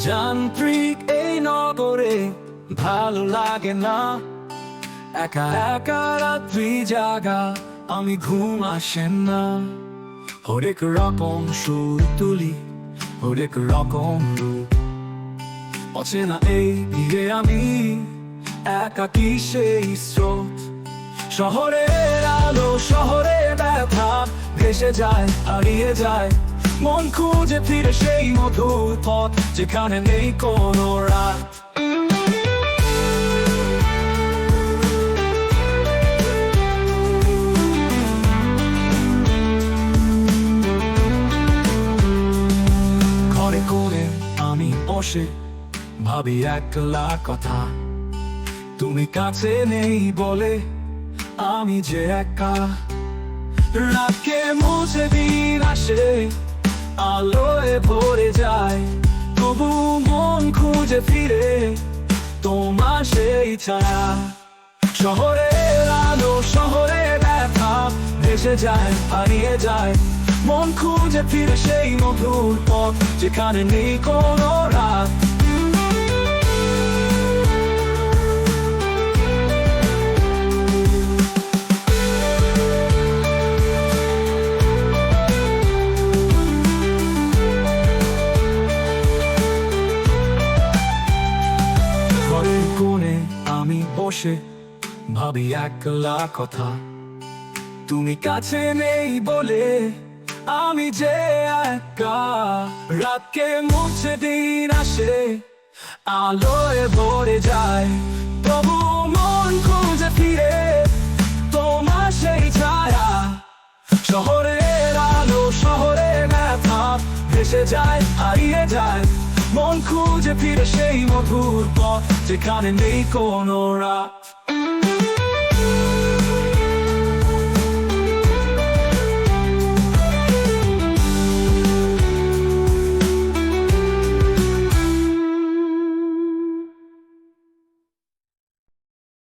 যান্ত্রিক এই নগরে ভালো লাগে না, একা একা রাত্রি জাগা আমি ঘুম আসে না। হরেক রকম সুর তুলি, হরেক রকম রূপ, অচেনা এই দিকে আমি একাকী সেই স্রোত। শহরের আলো শহরের ব্যথা ভেসে যায় হারিয়ে যায়, মন খুঁজে ফিরে সেই মধুর পথ যেখানে নেই কোনো রাত। ঘরে কোণে আমি বসে ভাবি একলা কথা, তুমি কাছে নেই বলে আমি যে একা। রাতকে মুছে দিন আসে, আলোয় ভরে যায়, তবু মন খুঁজে ফিরে তোমার সেই ছায়া। শহরের আলো শহরের ব্যথা ভেসে যায় হারিয়ে যায়, মন খুঁজে ফিরে সেই মধুর পথ যেখানে নেই কোনো রাত। কোণে আমি বসে ভাবি একলা কথা, তুমি কাছে নেই বলে আমি যে একা। রাতকে মুছে দিন আসে, আলোয় ভরে যায়, তবু মন খুঁজে ফিরে তোমার সেই ছায়া। শহরের আলো শহরের ব্যথা ভেসে যায় হারিয়ে যায়, মন খুঁজে ফিরে সেই মধুর পথ যেখানে নেই কোনো রাত।